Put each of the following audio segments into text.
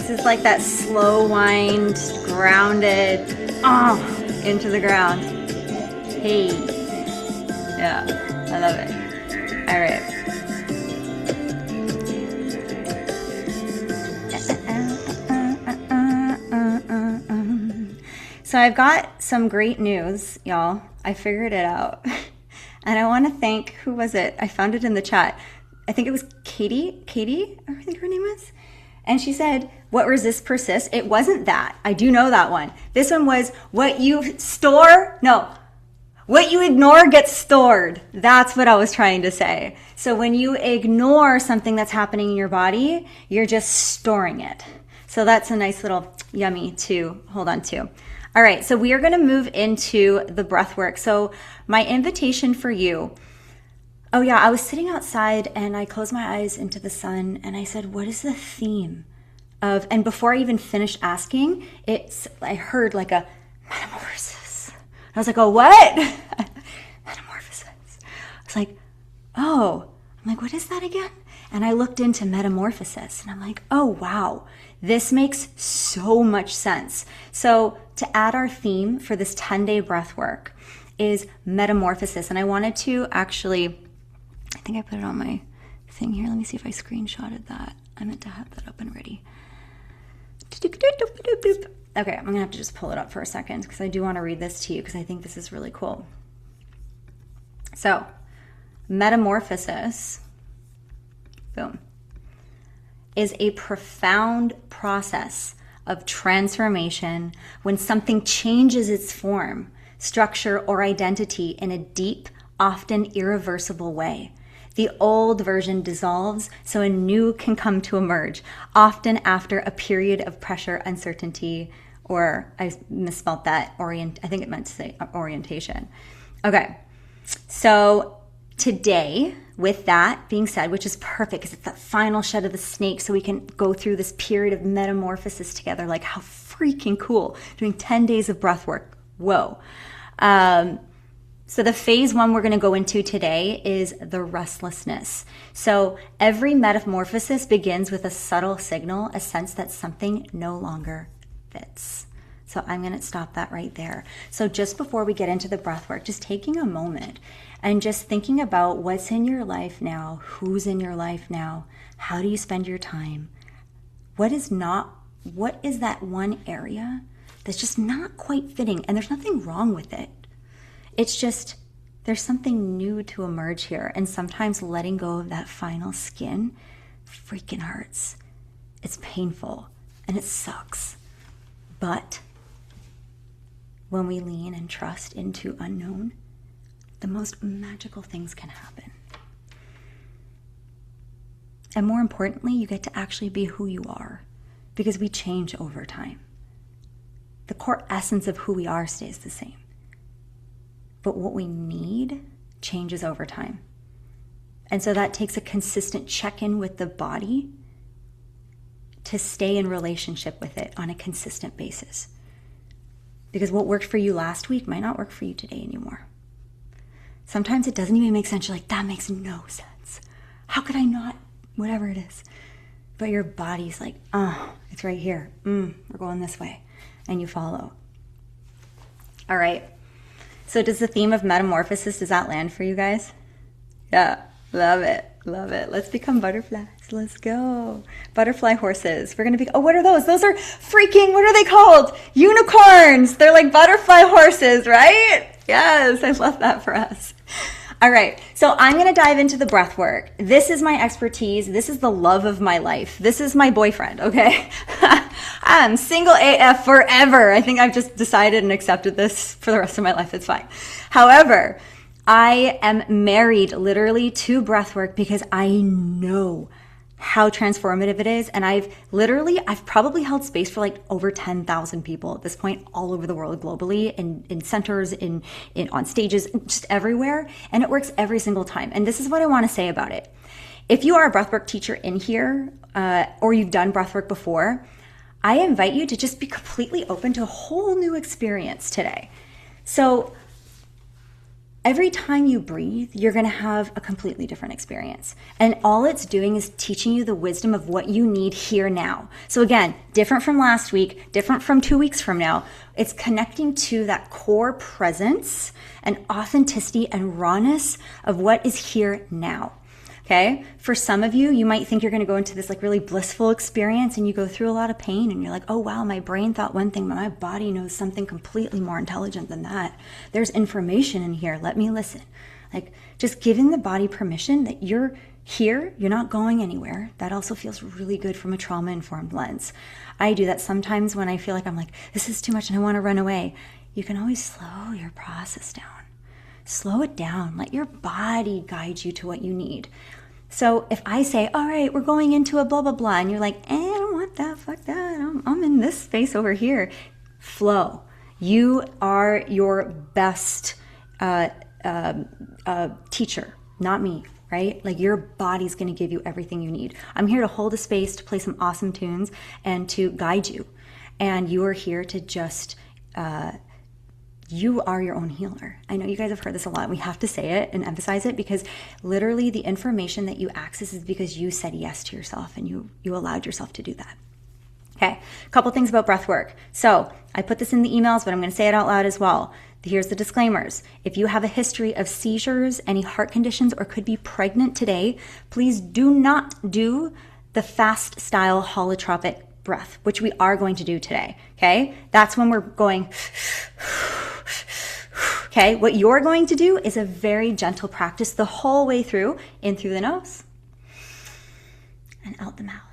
This is like that slow wind, grounded, into the ground. Hey. Yeah, I love it. All right. So I've got some great news, y'all. I figured it out. And I want to thank, who was it? I found it in the chat. I think it was Katie, I think her name is. And she said, what resists persists. It wasn't that. I do know that one. This one was what you ignore gets stored. That's what I was trying to say. So when you ignore something that's happening in your body, you're just storing it. So that's a nice little yummy to hold on to. All right, so we are going to move into the breath work. So my invitation for you, oh yeah, I was sitting outside and I closed my eyes into the sun and I said, what is the theme of, and before I even finished asking, I heard like a metamorphosis. I was like, oh, what? Metamorphosis. I was like, oh, I'm like, what is that again? And I looked into metamorphosis and I'm like, oh, wow, this makes so much sense. So to add our theme for this 10-day breath work is metamorphosis. And I wanted to actually, I think I put it on my thing here. Let me see if I screenshotted that. I meant to have that up and ready. Okay, I'm gonna have to just pull it up for a second because I do want to read this to you because I think this is really cool. So, metamorphosis, boom, is a profound process of transformation when something changes its form, structure, or identity in a deep, often irreversible way. The old version dissolves so a new can come to emerge, often after a period of pressure, uncertainty, or I misspelled that, I think it meant to say orientation. Okay, so today, with that being said, which is perfect because it's that final shed of the snake so we can go through this period of metamorphosis together, like how freaking cool, doing 10 days of breath work. Whoa. So the phase one we're going to go into today is the restlessness. So every metamorphosis begins with a subtle signal, a sense that something no longer fits. So I'm going to stop that right there. So just before we get into the breath work, just taking a moment and just thinking about what's in your life now, who's in your life now, how do you spend your time? What is that one area that's just not quite fitting? And there's nothing wrong with it. It's just, there's something new to emerge here. And sometimes letting go of that final skin freaking hurts. It's painful and it sucks. But when we lean and trust into unknown, the most magical things can happen. And more importantly, you get to actually be who you are because we change over time. The core essence of who we are stays the same. But what we need changes over time. And so that takes a consistent check-in with the body to stay in relationship with it on a consistent basis. Because what worked for you last week might not work for you today anymore. Sometimes it doesn't even make sense. You're like, that makes no sense. How could I not? Whatever it is. But your body's like, it's right here. We're going this way. And you follow. All right. So does the theme of metamorphosis, does that land for you guys? Yeah, love it, love it. Let's become butterflies, let's go. Butterfly horses, we're gonna be, what are those? Those are freaking, what are they called? Unicorns, they're like butterfly horses, right? Yes, I love that for us. All right, so I'm gonna dive into the breath work. This is my expertise, this is the love of my life. This is my boyfriend, okay? I'm single AF forever. I think I've just decided and accepted this for the rest of my life. It's fine. However, I am married literally to breathwork because I know how transformative it is. And I've probably held space for like over 10,000 people at this point all over the world globally, in centers, on stages, just everywhere. And it works every single time. And this is what I want to say about it. If you are a breathwork teacher in here, or you've done breathwork before, I invite you to just be completely open to a whole new experience today. So every time you breathe, you're going to have a completely different experience. And all it's doing is teaching you the wisdom of what you need here now. So again, different from last week, different from 2 weeks from now. It's connecting to that core presence and authenticity and rawness of what is here now. Okay. For some of you, you might think you're going to go into this like really blissful experience and you go through a lot of pain and you're like, oh, wow, my brain thought one thing, but my body knows something completely more intelligent than that. There's information in here. Let me listen. Like just giving the body permission that you're here, you're not going anywhere. That also feels really good from a trauma-informed lens. I do that sometimes when I feel like I'm like, this is too much and I want to run away. You can always slow your process down. Slow it down. Let your body guide you to what you need. So if I say, all right, we're going into a blah, blah, blah, and you're like, I don't want that, fuck that, I'm in this space over here. Flow. You are your best teacher, not me, right? Like your body's going to give you everything you need. I'm here to hold a space, to play some awesome tunes, and to guide you. And you are here to just you are your own healer. I know you guys have heard this a lot. We have to say it and emphasize it because literally the information that you access is because you said yes to yourself and you allowed yourself to do that. Okay, a couple things about breath work. So I put this in the emails, but I'm going to say it out loud as well. Here's the disclaimers. If you have a history of seizures, any heart conditions, or could be pregnant today, please do not do the fast style holotropic breath, which we are going to do today. Okay, that's when we're going. Okay, what you're going to do is a very gentle practice the whole way through, in through the nose and out the mouth.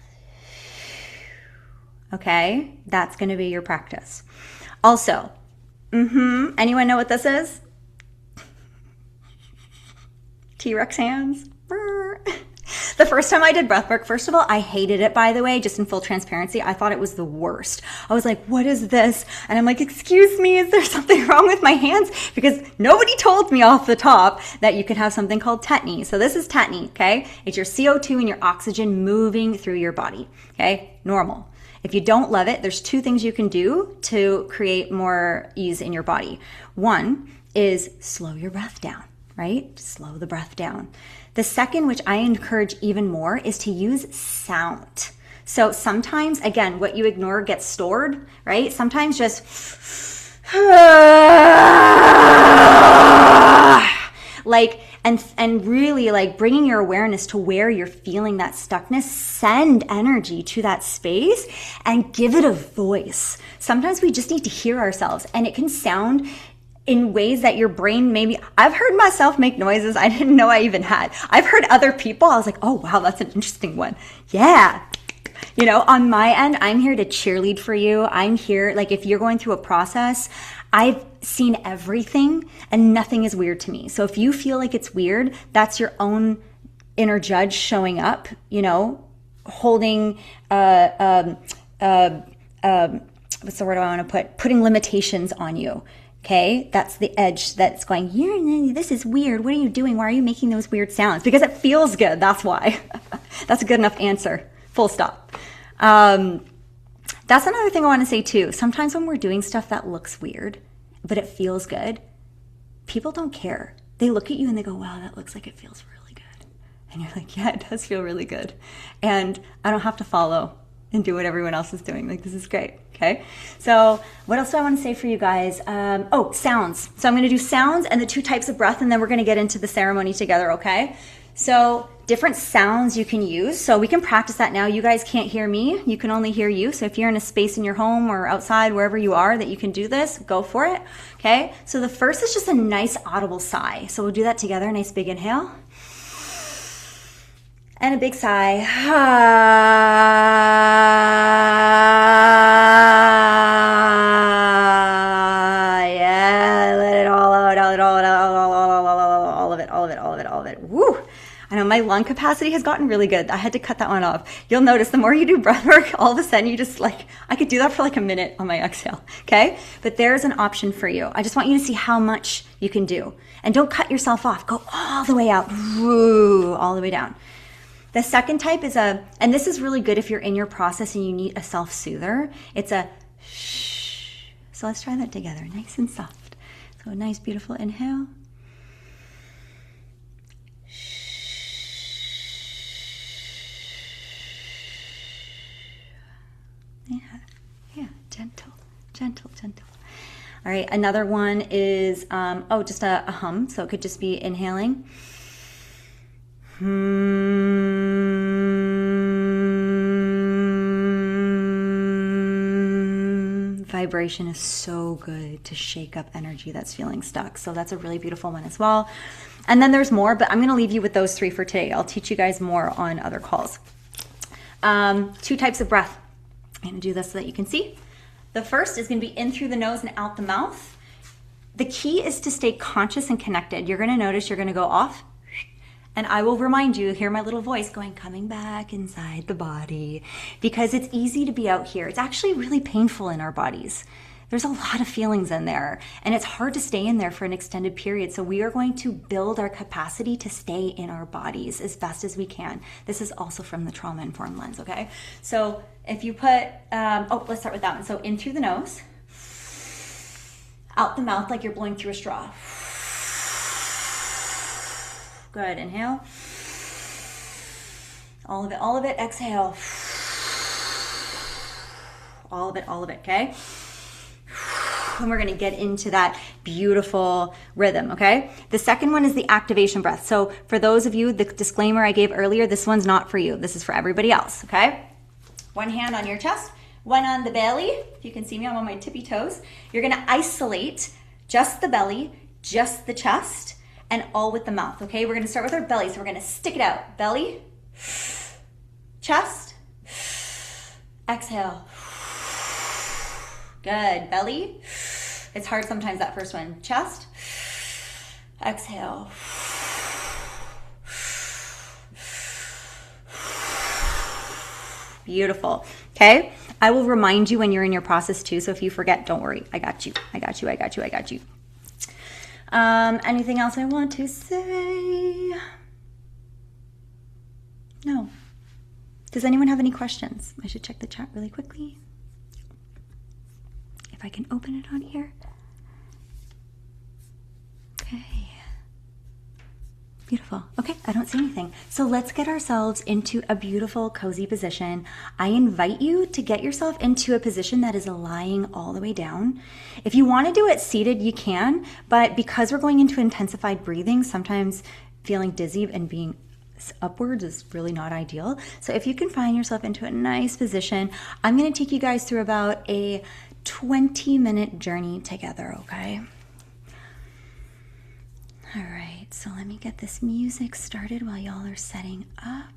Okay, that's going to be your practice. Also, anyone know what this is? T-Rex hands. The first time I did breathwork, first of all, I hated it, by the way, just in full transparency. I thought it was the worst. I was like, what is this? And I'm like, excuse me, is there something wrong with my hands? Because nobody told me off the top that you could have something called tetany. So this is tetany, okay? It's your CO2 and your oxygen moving through your body, okay? Normal. If you don't love it, there's two things you can do to create more ease in your body. One is slow your breath down, right? Slow the breath down. The second, which I encourage even more, is to use sound. So sometimes, again, what you ignore gets stored, right? Sometimes just like, and really like bringing your awareness to where you're feeling that stuckness, send energy to that space and give it a voice. Sometimes we just need to hear ourselves, and it can sound in ways that your brain maybe, I've heard myself make noises I didn't know I even had. I've heard other people, I was like, oh wow, that's an interesting one. Yeah. You know, on my end, I'm here to cheerlead for you. I'm here, like if you're going through a process, I've seen everything and nothing is weird to me. So if you feel like it's weird, that's your own inner judge showing up, you know, holding, what's the word I want to put? Putting limitations on you. Okay, that's the edge that's going, this is weird. What are you doing? Why are you making those weird sounds? Because it feels good. That's why. That's a good enough answer. Full stop. That's another thing I want to say too. Sometimes when we're doing stuff that looks weird, but it feels good, people don't care. They look at you and they go, wow, that looks like it feels really good. And you're like, yeah, it does feel really good. And I don't have to follow and do what everyone else is doing. Like, this is great. Okay. So what else do I want to say for you guys? Sounds. So I'm going to do sounds and the two types of breath, and then we're going to get into the ceremony together. Okay. So different sounds you can use. So we can practice that now. You guys can't hear me. You can only hear you. So if you're in a space in your home or outside, wherever you are, that you can do this, go for it. Okay. So the first is just a nice audible sigh. So we'll do that together. Nice big inhale. And a big sigh. Yeah, let it all out, all of it. Woo! I know my lung capacity has gotten really good. I had to cut that one off. You'll notice the more you do breath work, all of a sudden you just like, I could do that for like a minute on my exhale, okay? But there's an option for you. I just want you to see how much you can do. And don't cut yourself off. Go all the way out, woo, all the way down. The second type is and this is really good if you're in your process and you need a self-soother. It's a shh. So let's try that together, nice and soft. So a nice, beautiful inhale. Yeah, gentle, gentle, gentle. All right, another one is, just a hum. So it could just be inhaling. Vibration is so good to shake up energy that's feeling stuck. So that's a really beautiful one as well. And then there's more, but I'm going to leave you with those 3 for today. I'll teach you guys more on other calls. 2 types of breath. I'm going to do this so that you can see. The first is going to be in through the nose and out the mouth. The key is to stay conscious and connected. You're going to notice you're going to go off, and I will remind you, hear my little voice coming back inside the body, because it's easy to be out here. It's actually really painful in our bodies. There's a lot of feelings in there, and it's hard to stay in there for an extended period. So we are going to build our capacity to stay in our bodies as best as we can. This is also from the trauma-informed lens, okay? So if you put, let's start with that one. So in through the nose, out the mouth like you're blowing through a straw. Good, inhale. All of it, exhale. All of it, okay? And we're gonna get into that beautiful rhythm, okay? The second one is the activation breath. So for those of you, the disclaimer I gave earlier, this one's not for you. This is for everybody else, okay? One hand on your chest, one on the belly. If you can see me, I'm on my tippy toes. You're gonna isolate just the belly, just the chest, and all with the mouth, okay? We're gonna start with our belly, so we're gonna stick it out. Belly, chest, exhale. Good, belly. It's hard sometimes, that first one. Chest, exhale. Beautiful, okay? I will remind you when you're in your process too, so if you forget, don't worry. I got you. Anything else I want to say? No. Does anyone have any questions? I should check the chat really quickly. If I can open it on here. Okay. Beautiful. Okay, I don't see anything. So let's get ourselves into a beautiful, cozy position. I invite you to get yourself into a position that is lying all the way down. If you want to do it seated, you can, but because we're going into intensified breathing, sometimes feeling dizzy and being upwards is really not ideal. So if you can find yourself into a nice position, I'm going to take you guys through about a 20-minute journey together, okay? All right, so let me get this music started while y'all are setting up.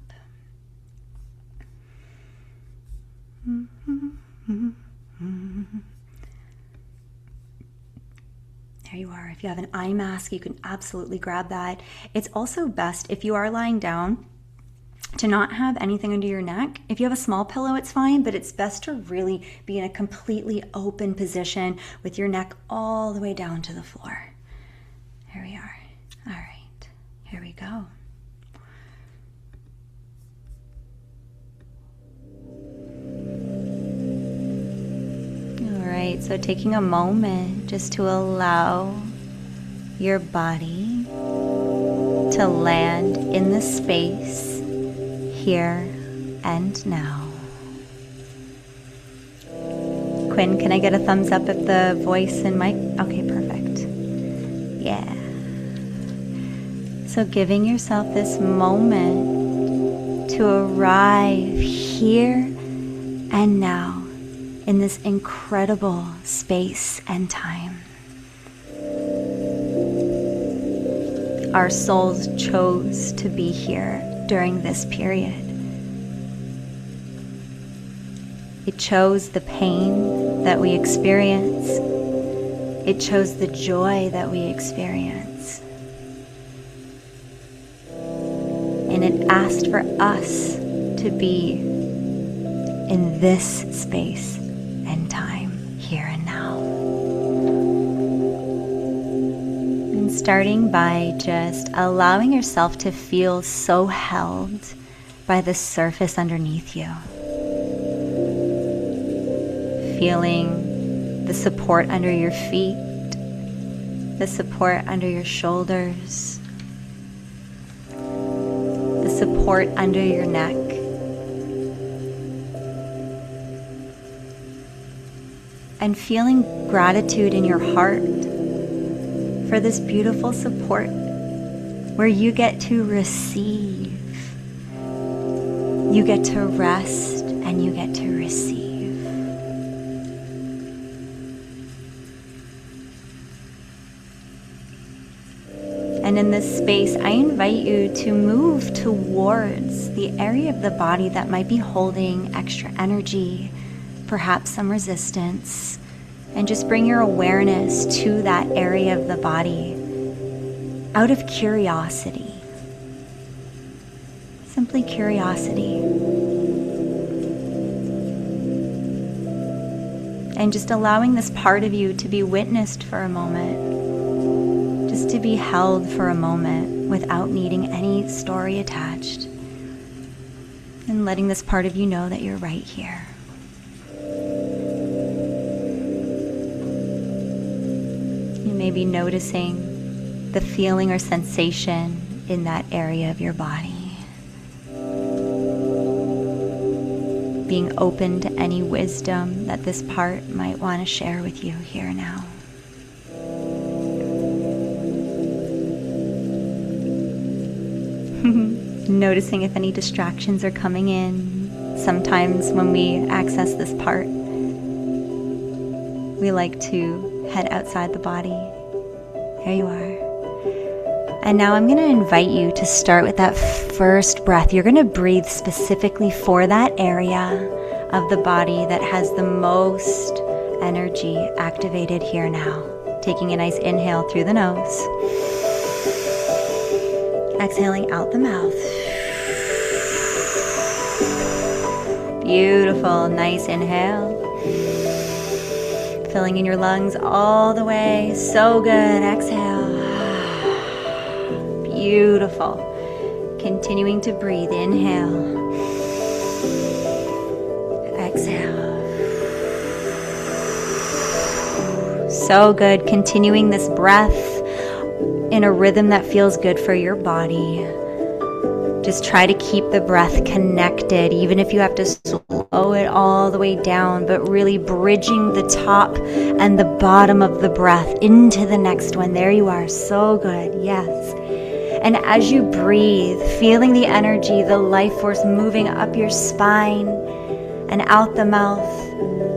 There you are. If you have an eye mask, you can absolutely grab that. It's also best if you are lying down to not have anything under your neck. If you have a small pillow, it's fine, but it's best to really be in a completely open position with your neck all the way down to the floor. Here we are. All right, here we go. All right, so taking a moment just to allow your body to land in the space here and now. Quinn, can I get a thumbs up if the voice and mic? Okay, perfect. Yeah. So giving yourself this moment to arrive here and now in this incredible space and time. Our souls chose to be here during this period. It chose the pain that we experience. It chose the joy that we experience. And it asked for us to be in this space and time, here and now. And starting by just allowing yourself to feel so held by the surface underneath you. Feeling the support under your feet, the support under your shoulders, the support under your neck. and feeling gratitude in your heart for this beautiful support where you get to receive, you get to rest, and you get to receive. And in this space, I invite you to move towards the area of the body that might be holding extra energy, perhaps some resistance, and just bring your awareness to that area of the body out of curiosity. Simply curiosity. And just allowing this part of you to be witnessed for a moment. Just to be held for a moment without needing any story attached. And letting this part of you know that you're right here. You may be noticing the feeling or sensation in that area of your body. Being open to any wisdom that this part might want to share with you here now. Noticing if any distractions are coming in. Sometimes when we access this part, we like to head outside the body. There you are. And now I'm going to invite you to start with that first breath. You're going to breathe specifically for that area of the body that has the most energy activated here now. Taking a nice inhale through the nose. Exhaling out the mouth. Beautiful, nice inhale. Filling in your lungs all the way. So good. Exhale. Beautiful. Continuing to breathe. Inhale. Exhale. So good. Continuing this breath in a rhythm that feels good for your body. Just try to keep the breath connected, even if you have to slow it all the way down, but really bridging the top and the bottom of the breath into the next one. There you are. So good. Yes. And as you breathe, feeling the energy, the life force moving up your spine and out the mouth,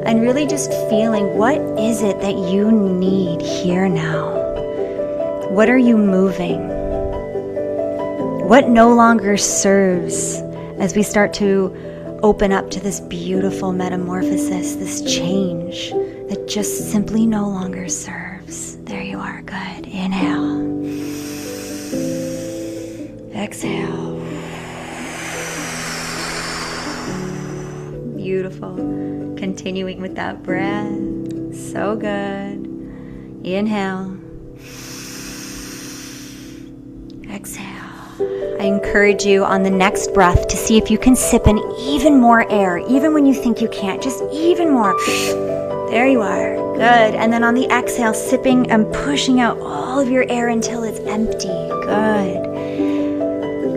and really just feeling what is it that you need here now? What are you moving? What no longer serves as we start to open up to this beautiful metamorphosis, this change that just simply no longer serves? There you are. Good. Inhale. Exhale. Beautiful. Continuing with that breath. So good. Inhale. Exhale. I encourage you on the next breath to see if you can sip in even more air, even when you think you can't, just even more. There you are. Good. And then on the exhale, sipping and pushing out all of your air until it's empty. Good.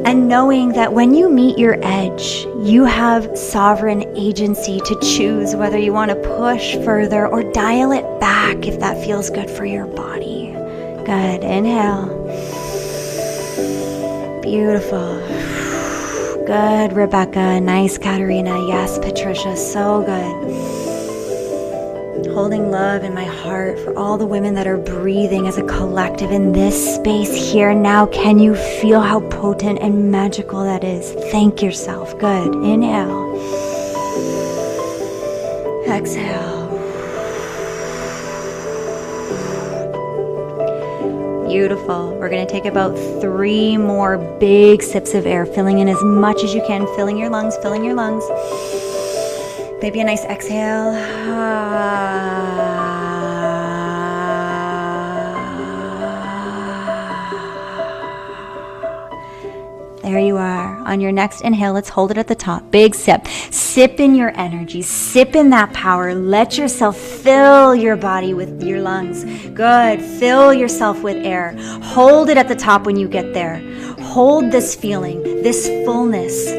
And knowing that when you meet your edge, you have sovereign agency to choose whether you want to push further or dial it back if that feels good for your body. Good. Inhale. Beautiful. Good, Rebecca. Nice, Katerina. Yes, Patricia. So good. Holding love in my heart for all the women that are breathing as a collective in this space here now. Can you feel how potent and magical that is? Thank yourself. Good. Inhale. Exhale. Beautiful. We're going to take about 3 more big sips of air, filling in as much as you can, filling your lungs, filling your lungs. Maybe a nice exhale. There you are. On your next inhale, let's hold it at the top. Big sip. Sip in your energy. Sip in that power. Let yourself fill your body with your lungs. Good. Fill yourself with air. Hold it at the top when you get there. Hold this feeling, this fullness.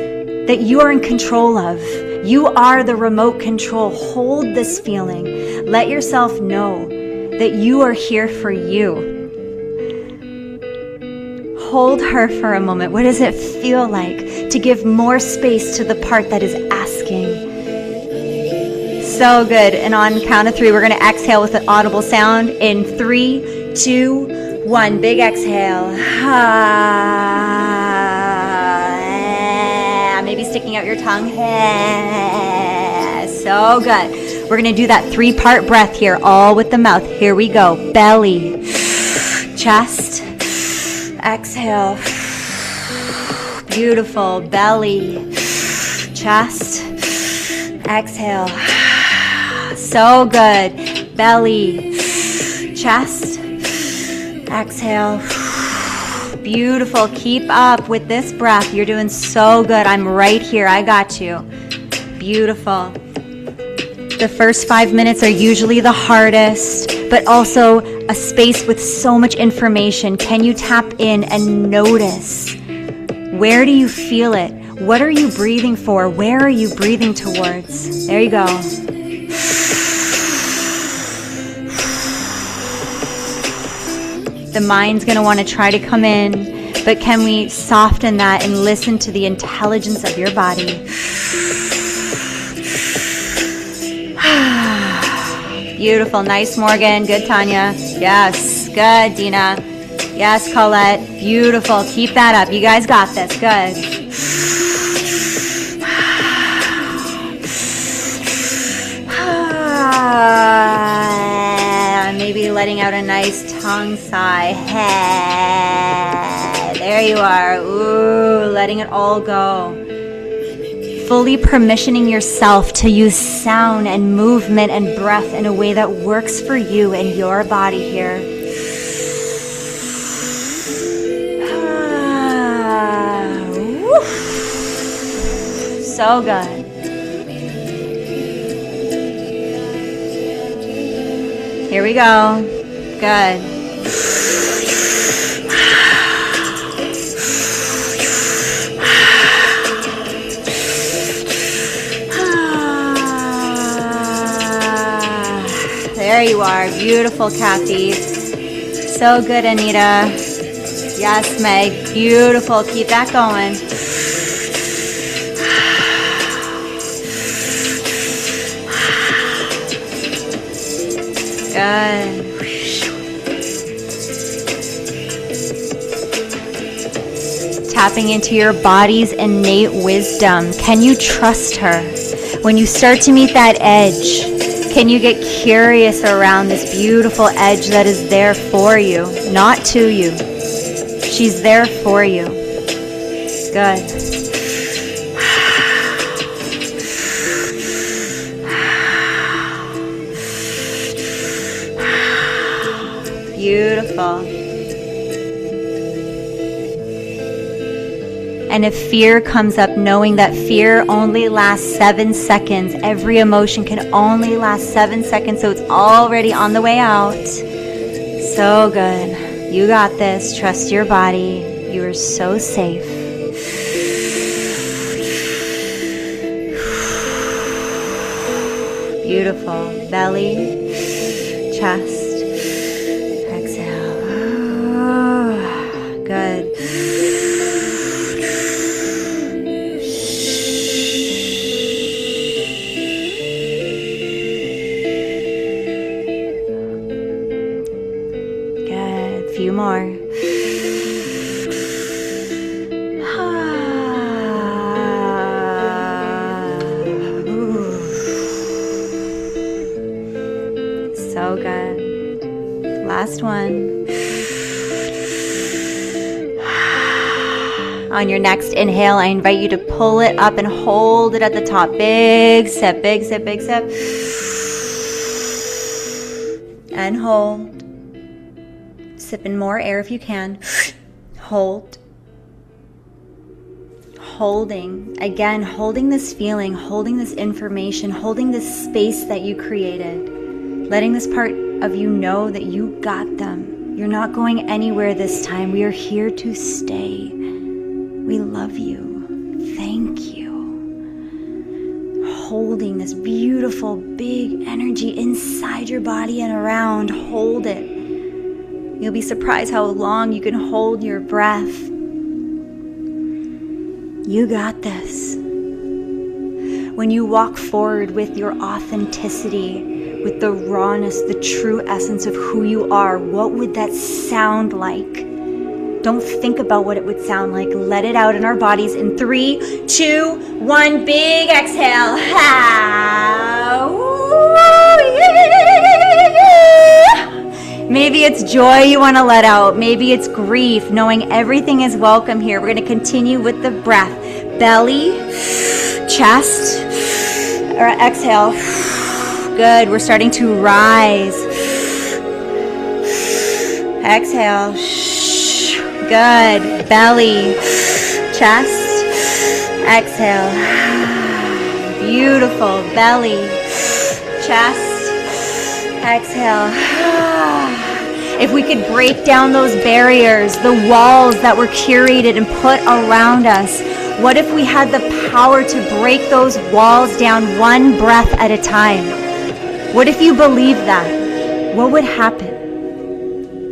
that you are in control of. You are the remote control. Hold this feeling. Let yourself know that you are here for you. Hold her for a moment. What does it feel like to give more space to the part that is asking? So good. And on count of 3, we're going to exhale with an audible sound. In 3, 2, 1. Big exhale. Maybe sticking out your tongue. So good. We're going to do that 3-part breath here, all with the mouth. Here we go. Belly, chest, exhale. Beautiful. Belly, chest, exhale. So good. Belly, chest, exhale. Beautiful. Keep up with this breath. You're doing so good. I'm right here. I got you. Beautiful. The first 5 minutes are usually the hardest, but also a space with so much information. Can you tap in and notice? Where do you feel it? What are you breathing for? Where are you breathing towards? There you go. The mind's going to want to try to come in, but can we soften that and listen to the intelligence of your body? Beautiful. Nice, Morgan. Good, Tanya. Yes. Good, Dina. Yes, Colette. Beautiful. Keep that up. You guys got this. Good. Maybe letting out a nice tongue sigh. There you are. Ooh, letting it all go. Fully permissioning yourself to use sound and movement and breath in a way that works for you and your body here. So good. Here we go. Good. There you are. Beautiful, Kathy. So good, Anita. Yes, Meg. Beautiful. Keep that going. Good. Tapping into your body's innate wisdom. Can you trust her? When you start to meet that edge, can you get curious around this beautiful edge that is there for you, not to you? She's there for you. Good. Beautiful. And if fear comes up, knowing that fear only lasts 7 seconds. Every emotion can only last 7 seconds, so it's already on the way out. So good. You got this. Trust your body. You are so safe. Beautiful. Belly, chest, exhale. Good. Few more. So good. Last one. On your next inhale, I invite you to pull it up and hold it at the top. Big sip, big sip, big sip. And hold. Sip in more air if you can. Hold. Holding. Again, holding this feeling, holding this information, holding this space that you created. Letting this part of you know that you got them. You're not going anywhere this time. We are here to stay. We love you. Thank you. holding this beautiful big energy inside your body and around. Hold it. You'll be surprised how long you can hold your breath. You got this. When you walk forward with your authenticity, with the rawness, the true essence of who you are, what would that sound like? Don't think about what it would sound like. Let it out in our bodies in 3, 2, 1. Big exhale. Maybe it's joy you want to let out. Maybe it's grief, knowing everything is welcome here. We're going to continue with the breath. Belly, chest, or exhale. Good. We're starting to rise. Exhale. Good. Belly, chest, exhale. Beautiful. Belly, chest, exhale. If we could break down those barriers, the walls that were curated and put around us, what if we had the power to break those walls down one breath at a time? What if you believed that? What would happen?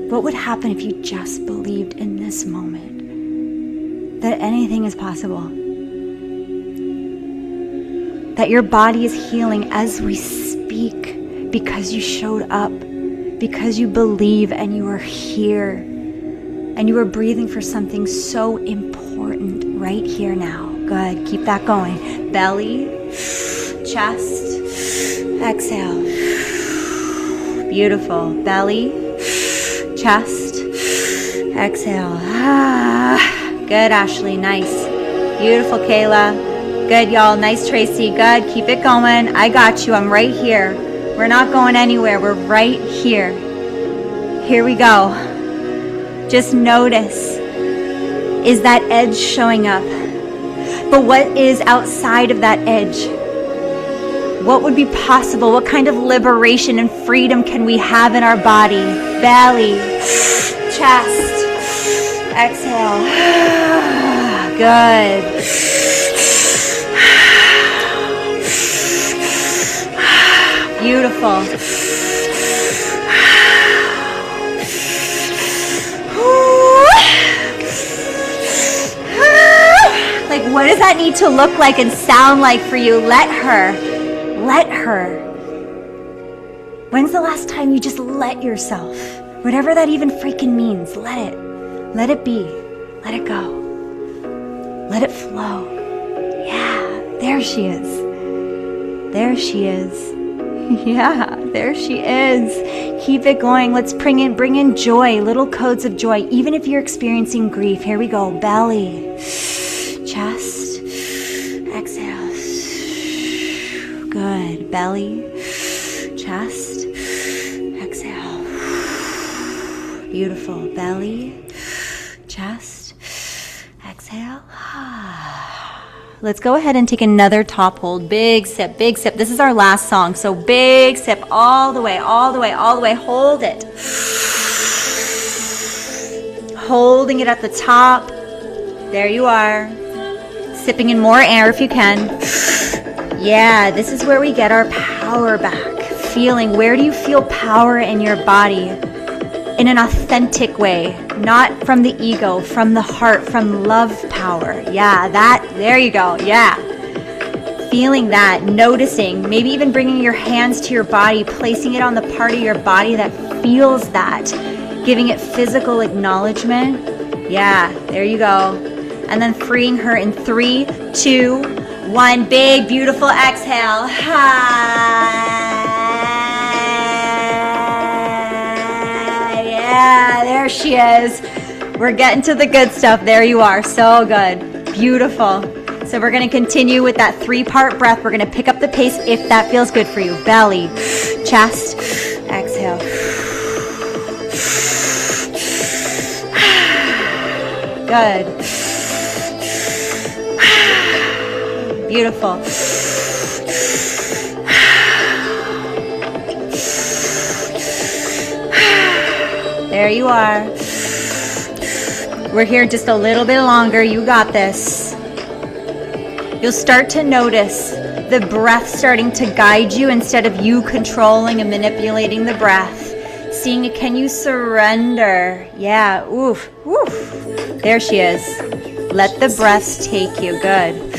What would happen if you just believed in this moment that anything is possible? That your body is healing as we speak because you showed up, because you believe and you are here and you are breathing for something so important right here now. Good. Keep that going. Belly, chest, exhale. Beautiful. Belly, chest, exhale. Good, Ashley. Nice. Beautiful, Kayla. Good, y'all. Nice, Tracy. Good. Keep it going. I got you. I'm right here. We're not going anywhere. We're right here. Here we go. Just notice, is that edge showing up? But what is outside of that edge? What would be possible? What kind of liberation and freedom can we have in our body? Belly, chest, exhale. Good. Beautiful. Like, what does that need to look like and sound like for you? Let her. When's the last time you just let yourself? Whatever that even freaking means, let it. Let it be. Let it go. Let it flow. Yeah, there she is. There she is. Yeah, there she is. Keep it going. Let's bring in joy, little codes of joy, even if you're experiencing grief. Here we go. Belly, chest, exhale. Good. Belly, chest, exhale. Beautiful. Belly, chest, exhale. Let's go ahead and take another top hold. Big sip, big sip. This is our last song. So big sip all the way, all the way, all the way. Hold it. Holding it at the top. There you are. Sipping in more air if you can. Yeah, this is where we get our power back. Feeling, where do you feel power in your body? In an authentic way, not from the ego, from the heart, from love power. Yeah, there you go. Yeah. Feeling that, noticing, maybe even bringing your hands to your body, placing it on the part of your body that feels that, giving it physical acknowledgement. Yeah, there you go. And then freeing her in 3, 2, 1. Big, beautiful exhale. Yeah, there she is. We're getting to the good stuff. There you are. So good. Beautiful. So we're going to continue with that 3-part breath. We're going to pick up the pace if that feels good for you. Belly, chest, exhale. Good. Beautiful. There you are. We're here just a little bit longer. You got this. You'll start to notice the breath starting to guide you instead of you controlling and manipulating the breath. Seeing it, can you surrender? Yeah, oof, oof. There she is. Let the breath take you. Good.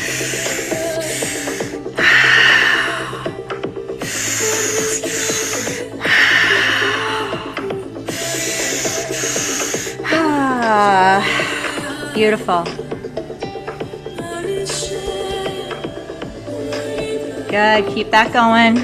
Beautiful. Good, keep that going.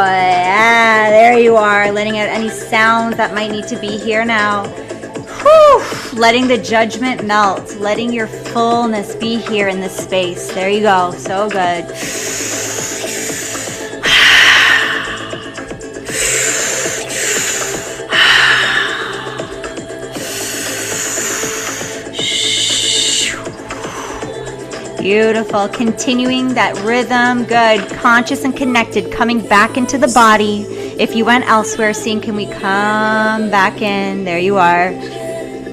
Yeah, there you are, letting out any sounds that might need to be here now. Letting the judgment melt, letting your fullness be here in this space. There you go. So good. Beautiful. Continuing that rhythm. Good. Conscious and connected. Coming back into the body. If you went elsewhere, seeing, can we come back in? There you are.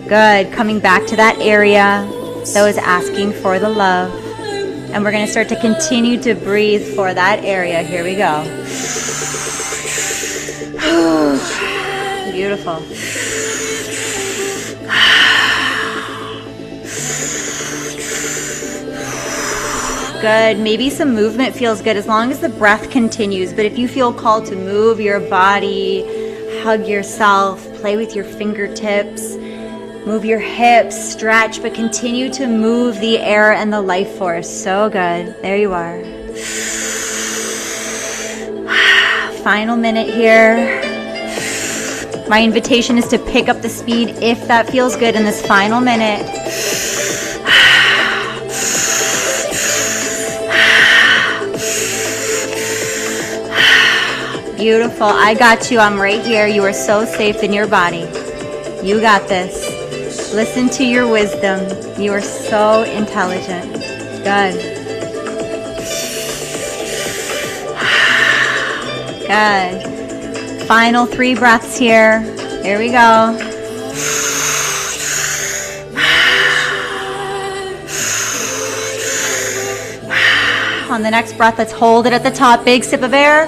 Good. Coming back to that area that was asking for the love. And we're going to start to continue to breathe for that area. Here we go. Beautiful. Good. Maybe some movement feels good as long as the breath continues. But if you feel called to move your body, hug yourself, play with your fingertips, move your hips, stretch, but continue to move the air and the life force. So good. There you are. Final minute here. My invitation is to pick up the speed if that feels good in this final minute. Beautiful. I got you. I'm right here. You are so safe in your body. You got this. Listen to your wisdom. You are so intelligent. Good. Good. Final 3 breaths here. Here we go. On the next breath, let's hold it at the top. Big sip of air.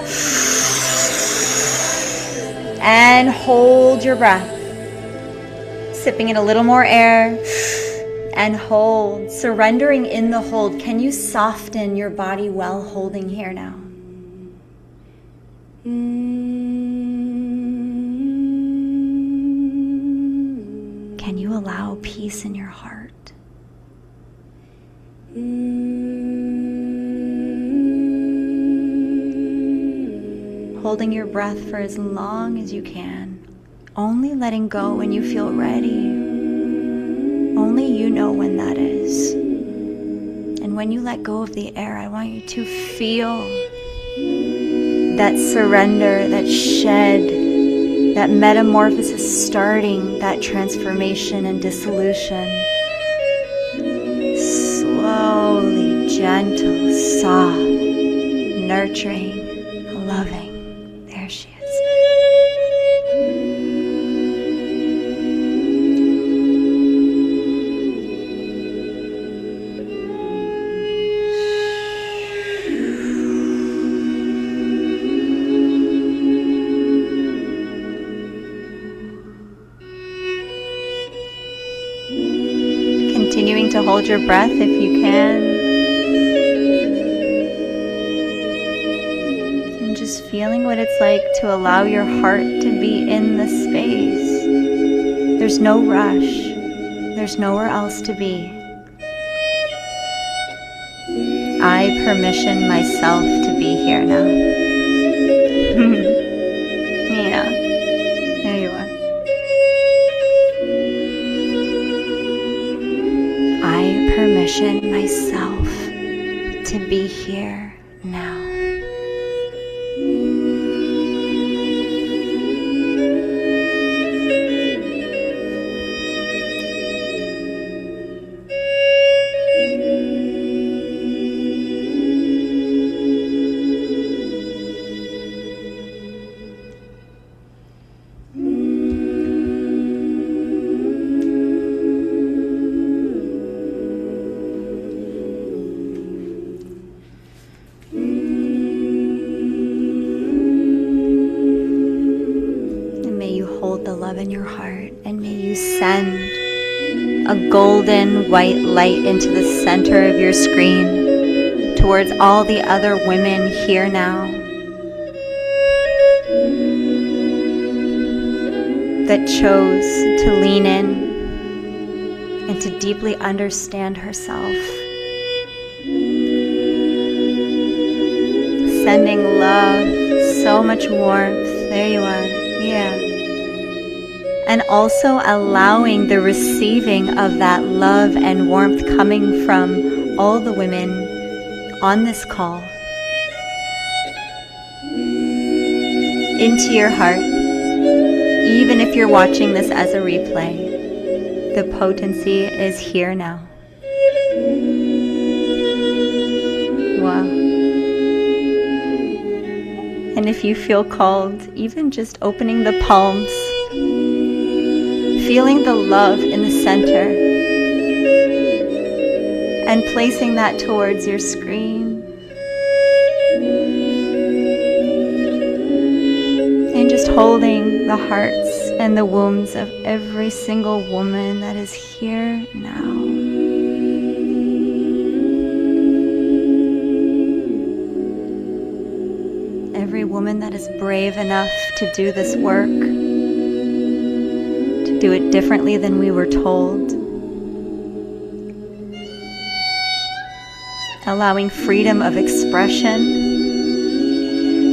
And hold your breath. Sipping in a little more air. And hold. Surrendering in the hold. Can you soften your body while holding here now? Can you allow peace in your heart? Holding your breath for as long as you can. Only letting go when you feel ready. Only you know when that is. And when you let go of the air, I want you to feel that surrender, that shed, that metamorphosis starting, that transformation and dissolution. Slowly, gentle, soft, nurturing, loving. There she is. Continuing to hold your breath if you can. And just feeling what it's like to allow your heart to be in the space. There's no rush. There's nowhere else to be. I permission myself to be here now. Yeah, there you are. I permission myself to be here now. a golden white light into the center of your screen towards all the other women here now that chose to lean in and to deeply understand herself. Sending love, so much warmth. There you are. Yeah. And also allowing the receiving of that love and warmth coming from all the women on this call into your heart. Even if you're watching this as a replay, the potency is here now. Wow. And if you feel called, even just opening the palms, feeling the love in the center, and placing that towards your screen. And just holding the hearts and the wombs of every single woman that is here now. Every woman that is brave enough to do this work, to do it differently than we were told. Allowing freedom of expression,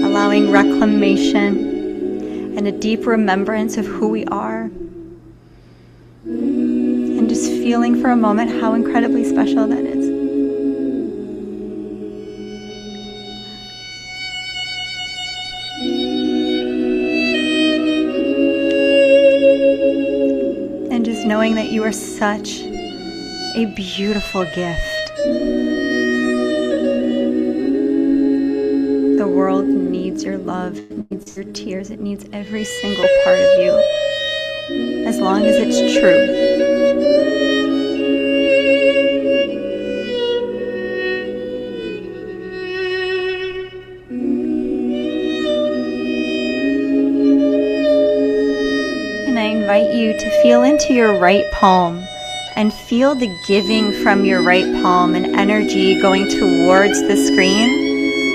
allowing reclamation, and a deep remembrance of who we are. And just feeling for a moment how incredibly special that is. And just knowing that you are such a beautiful gift. The world needs your love, it needs your tears, it needs every single part of you, as long as it's true. And I invite you to feel into your right palm and feel the giving from your right palm and energy going towards the screen,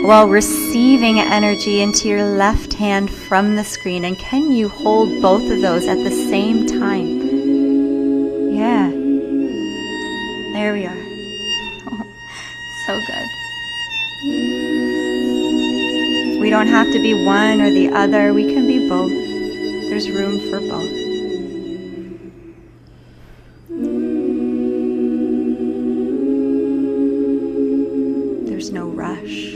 while receiving energy into your left hand from the screen. And can you hold both of those at the same time? Yeah. There we are. Oh, so good. We don't have to be one or the other. We can be both. There's room for both. There's no rush.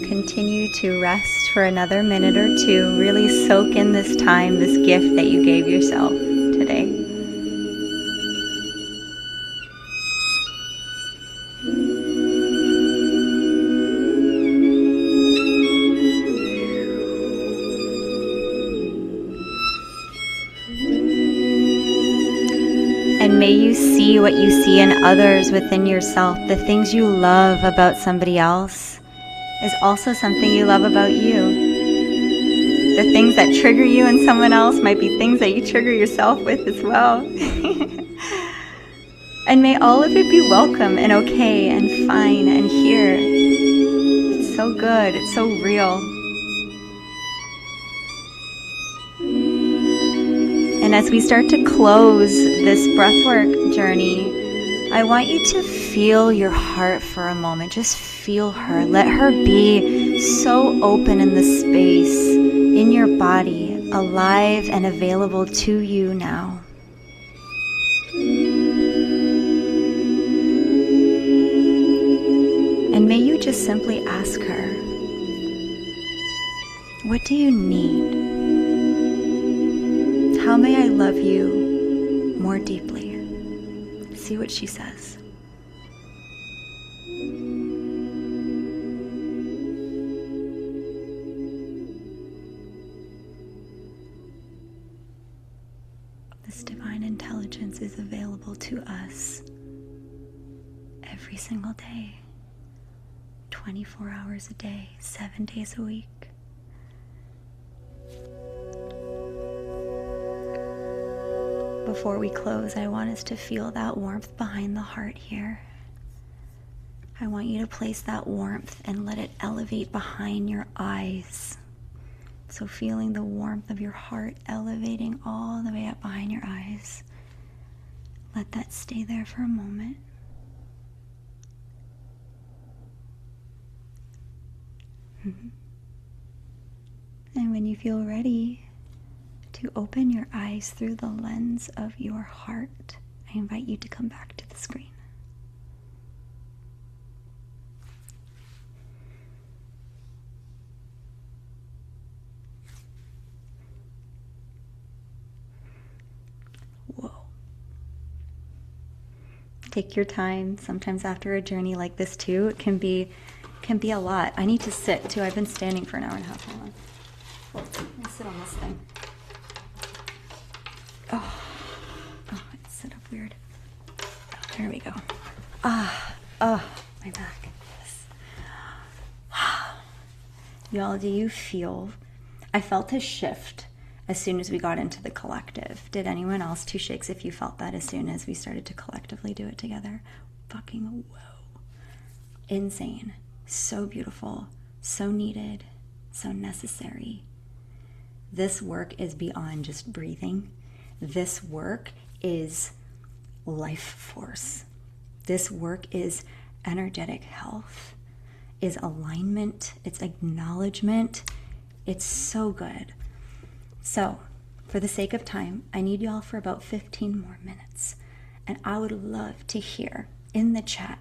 Continue to rest for another minute or two. Really soak in this time, this gift that you gave yourself today. And may you see what you see in others within yourself. The things you love about somebody else is also something you love about you. The things that trigger you in someone else might be things that you trigger yourself with as well. And may all of it be welcome and okay and fine and here. It's so good, it's so real. And as we start to close this breathwork journey, I want you to feel your heart for a moment. Just feel her. Let her be so open in the space, in your body, alive and available to you now. And may you just simply ask her, what do you need? How may I love you more deeply? see what she says. This divine intelligence is available to us every single day, 24 hours a day, 7 days a week. Before we close, I want us to feel that warmth behind the heart here. I want you to place that warmth and let it elevate behind your eyes. So feeling the warmth of your heart elevating all the way up behind your eyes. Let that stay there for a moment. And when you feel ready to open your eyes through the lens of your heart, I invite you to come back to the screen. Whoa. Take your time. Sometimes after a journey like this too, it can be a lot. I need to sit too. I've been standing for an hour and a half. Hold on. Let me sit on this thing. Oh, it set up weird. Oh, there we go. My back. Yes. Y'all, do you feel? I felt a shift as soon as we got into the collective. Did anyone else? 2 shakes if you felt that as soon as we started to collectively do it together. Fucking whoa. Insane. So beautiful. So needed. So necessary. This work is beyond just breathing. This work is life force. This work is energetic health, is alignment, it's acknowledgement. It's so good. So, for the sake of time, I need y'all for about 15 more minutes. And I would love to hear in the chat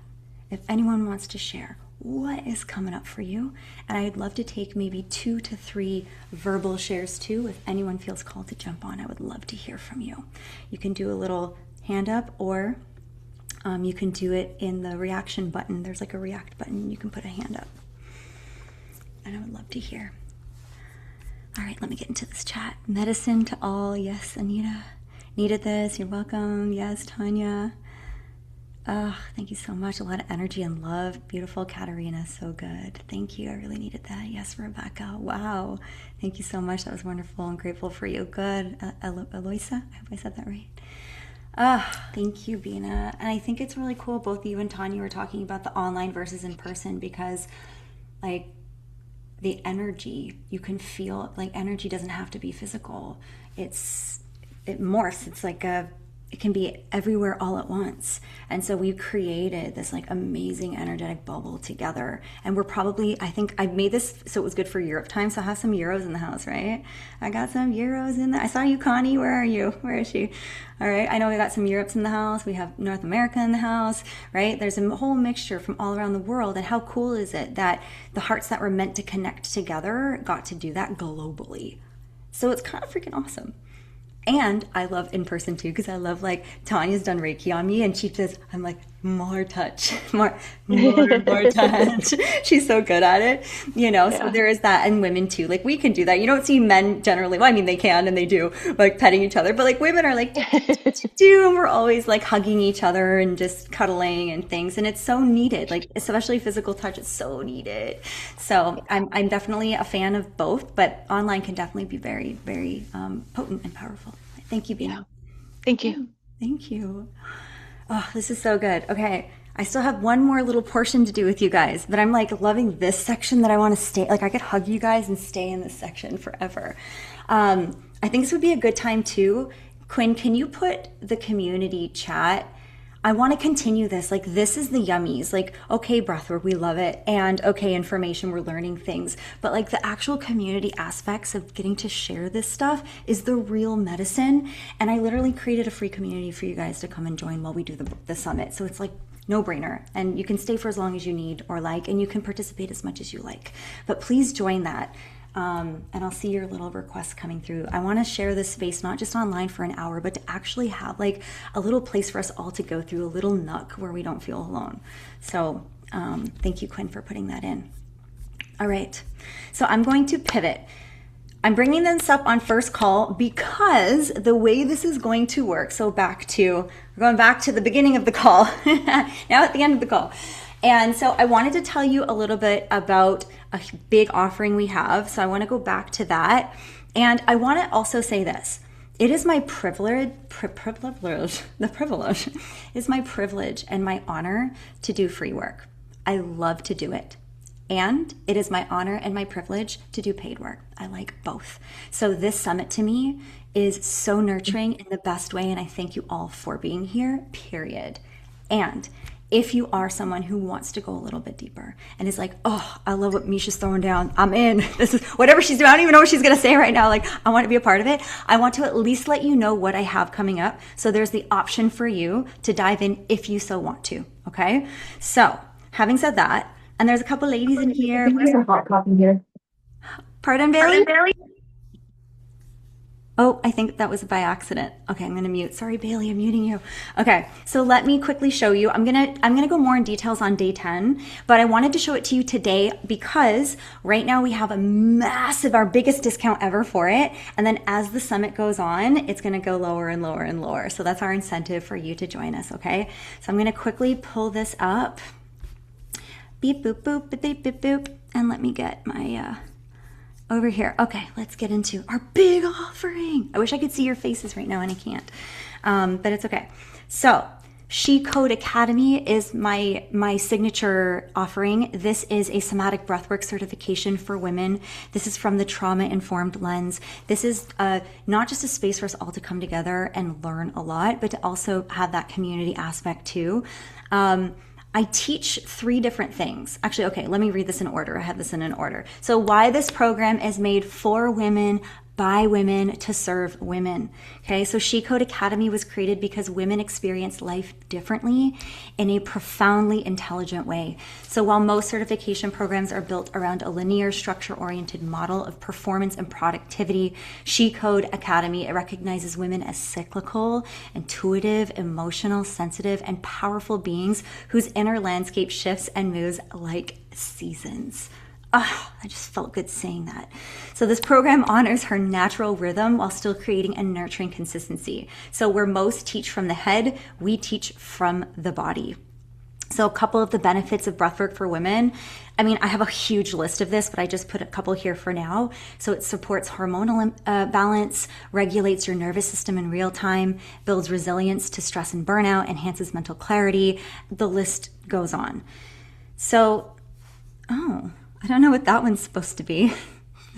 if anyone wants to share what is coming up for you. And I'd love to take maybe 2 to 3 verbal shares too. If anyone feels called to jump on, I would love to hear from you. You can do a little hand up, or you can do it in the reaction button. There's like a react button. You can put a hand up. And I would love to hear. All right, let me get into this chat. Medicine to all. Yes, Anita. Needed this. You're welcome. Yes, Tanya. Thank you so much. A lot of energy and love. Beautiful Katarina. So good. Thank you. I really needed that. Yes, Rebecca. Wow. Thank you so much. That was wonderful. I'm grateful for you. Good. Eloisa. I hope I said that right. Thank you, Bina. And I think it's really cool. Both you and Tanya were talking about the online versus in person, because like the energy, you can feel like energy doesn't have to be physical. It morphs. It's like it can be everywhere all at once. And so we've created this like amazing energetic bubble together. And we're probably, I think I made this so it was good for Europe time. So I have some Euros in the house, right? I got some Euros in there. I saw you, Connie. Where are you? Where is she? All right. I know we got some Europes in the house. We have North America in the house, right? There's a whole mixture from all around the world. And how cool is it that the hearts that were meant to connect together got to do that globally? So it's kind of freaking awesome. And I love in person too, because I love like Tanya's done Reiki on me, and she says, I'm like, more touch, more touch. She's so good at it, you know? Yeah. So there is that. And women too, like we can do that. You don't see men generally, well, I mean, they can and they do, like petting each other, but like women are like, do, and we're always like hugging each other and just cuddling and things. And it's so needed, like especially physical touch, it's so needed. So I'm definitely a fan of both, but online can definitely be very, very potent and powerful. Thank you, Bina. Yeah. Thank you. Thank you. Oh, this is so good. Okay. I still have one more little portion to do with you guys, but I'm like loving this section that I want to stay, like I could hug you guys and stay in this section forever. I think this would be a good time too. Quinn, can you put the community chat? I want to continue this. Like, this is the yummies. Like, okay, breathwork, we love it. And okay, information, we're learning things. But like the actual community aspects of getting to share this stuff is the real medicine. And I literally created a free community for you guys to come and join while we do the summit. So it's like no brainer. And you can stay for as long as you need or like, and you can participate as much as you like. But please join that. And I'll see your little requests coming through. I want to share this space, not just online for an hour, but to actually have like a little place for us all to go through, a little nook where we don't feel alone. So thank you, Quinn, for putting that in. All right, so I'm going to pivot. I'm bringing this up on first call because the way this is going to work, so we're going back to the beginning of the call, now at the end of the call. And so I wanted to tell you a little bit about a big offering we have. So I want to go back to that. And I want to also say this. It is my privilege is my privilege and my honor to do free work. I love to do it. And it is my honor and my privilege to do paid work. I like both. So this summit to me is so nurturing in the best way. And I thank you all for being here, period. And if you are someone who wants to go a little bit deeper and is like, oh, I love what Misha's throwing down. I'm in. This is whatever she's doing. I don't even know what she's going to say right now. Like, I want to be a part of it. I want to at least let you know what I have coming up. So there's the option for you to dive in if you so want to. Okay. So having said that, and there's a couple ladies in here. There's a hot coffee here. Pardon, Bailey? Oh, I think that was by accident. Okay, I'm going to mute. Sorry, Bailey, I'm muting you. Okay, so let me quickly show you. I'm gonna go more in details on day 10, but I wanted to show it to you today because right now we have our biggest discount ever for it. And then as the summit goes on, it's going to go lower and lower and lower. So that's our incentive for you to join us, okay? So I'm going to quickly pull this up. Beep, boop, boop, beep, beep, beep, boop. And let me get my, over here. Okay, let's get into our big offering. I wish I could see your faces right now and I can't, but it's okay. So SheCode Academy is my signature offering. This is a Somatic Breathwork Certification for women. This is from the trauma-informed lens. This is not just a space for us all to come together and learn a lot, but to also have that community aspect too. I teach 3 different things. Actually, okay, let me read this in order. I have this in an order. So why this program is made for women, by women, to serve women. Okay, so SheCode Academy was created because women experience life differently in a profoundly intelligent way. So while most certification programs are built around a linear, structure-oriented model of performance and productivity, SheCode Academy recognizes women as cyclical, intuitive, emotional, sensitive, and powerful beings whose inner landscape shifts and moves like seasons. Oh, I just felt good saying that. So this program honors her natural rhythm while still creating a nurturing consistency. So where most teach from the head, we teach from the body. So a couple of the benefits of breathwork for women. I mean, I have a huge list of this, but I just put a couple here for now. So it supports hormonal balance, regulates your nervous system in real time, builds resilience to stress and burnout, enhances mental clarity. The list goes on. So, I don't know what that one's supposed to be.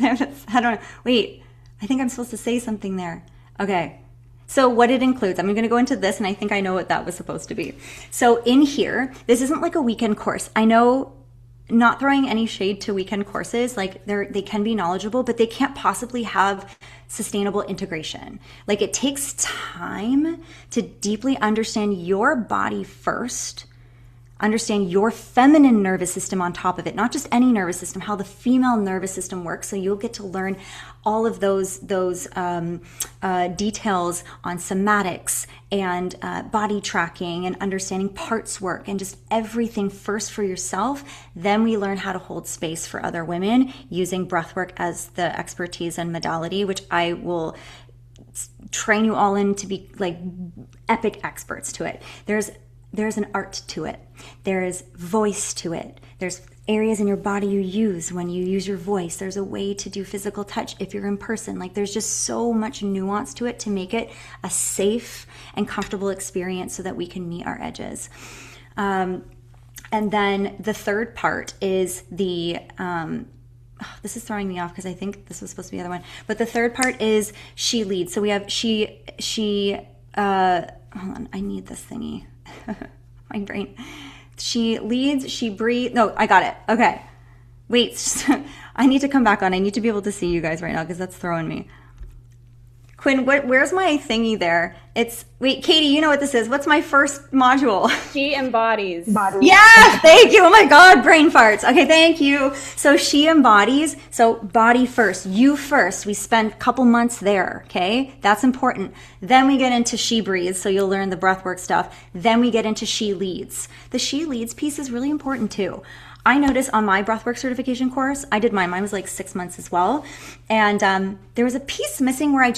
I don't know. Wait, I think I'm supposed to say something there. Okay. So what it includes, I'm going to go into this and I think I know what that was supposed to be. So in here, this isn't like a weekend course. I know, not throwing any shade to weekend courses, like they can be knowledgeable, but they can't possibly have sustainable integration. Like it takes time to deeply understand your body first, understand your feminine nervous system on top of it, not just any nervous system, how the female nervous system works. So you'll get to learn all of those details on somatics and body tracking and understanding parts work and just everything first for yourself. Then we learn how to hold space for other women using breathwork as the expertise and modality, which I will train you all in to be like epic experts to it. There's an art to it. There is voice to it. There's areas in your body you use when you use your voice. There's a way to do physical touch if you're in person. Like there's just so much nuance to it to make it a safe and comfortable experience so that we can meet our edges. And then the third part is the, this is throwing me off because I think this was supposed to be the other one. But the third part is she leads. So we have hold on, I need this thingy. My brain. She leads, she breathes. No, I got it. Okay. Wait, I need to come back on. I need to be able to see you guys right now because that's throwing me. Quinn, where's my thingy there? Wait, Katie, you know what this is. What's my first module? She embodies. Yeah, thank you. Oh my God, brain farts. Okay, thank you. So she embodies. So body first, you first. We spend a couple months there, okay? That's important. Then we get into SheBreathes, so you'll learn the breathwork stuff. Then we get into She Leads. The She Leads piece is really important too. I noticed on my breathwork certification course, I did mine was like 6 months as well. And there was a piece missing where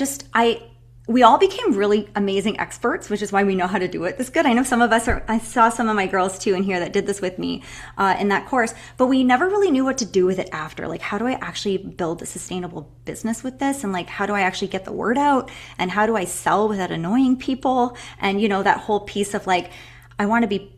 we all became really amazing experts, which is why we know how to do it this good. I know some of us I saw some of my girls too in here that did this with me in that course, but we never really knew what to do with it after. Like, how do I actually build a sustainable business with this? And like, how do I actually get the word out? And how do I sell without annoying people? And that whole piece of like, I want to be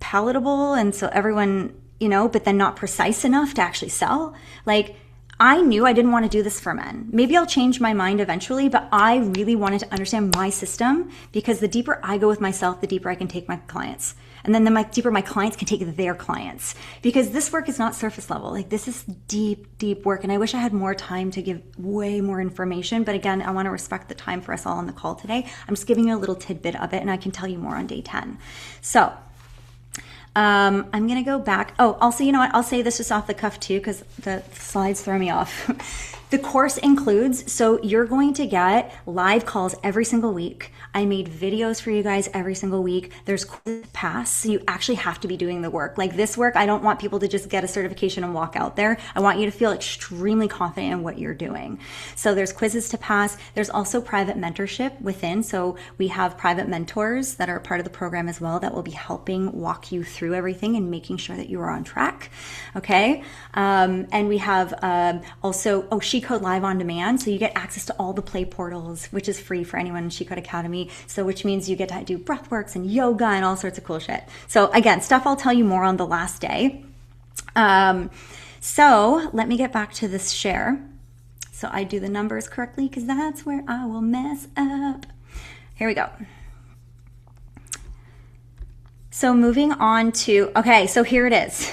palatable. And so everyone, but then not precise enough to actually sell. Like, I knew I didn't want to do this for men. Maybe I'll change my mind eventually, but I really wanted to understand my system, because the deeper I go with myself, the deeper I can take my clients. And then the deeper my clients can take their clients, because this work is not surface level. Like, this is deep, deep work. And I wish I had more time to give way more information. But again, I want to respect the time for us all on the call today. I'm just giving you a little tidbit of it, and I can tell you more on day 10. So I'm going to go back. Oh, also, you know what? I'll say this just off the cuff too, because the slides throw me off. The course includes, so you're going to get live calls every single week. I made videos for you guys every single week. There's quizzes to pass, so you actually have to be doing the work. Like this work, I don't want people to just get a certification and walk out there. I want you to feel extremely confident in what you're doing. So there's quizzes to pass. There's also private mentorship within. So we have private mentors that are part of the program as well that will be helping walk you through everything and making sure that you are on track. Okay. And we have also, SheCode Live on Demand. So you get access to all the play portals, which is free for anyone in SheCode Academy. So which means you get to do breathworks and yoga and all sorts of cool shit. So again, stuff I'll tell you more on the last day. So let me get back to this share. So I do the numbers correctly, because that's where I will mess up. Here we go. So moving on to, okay, so here it is.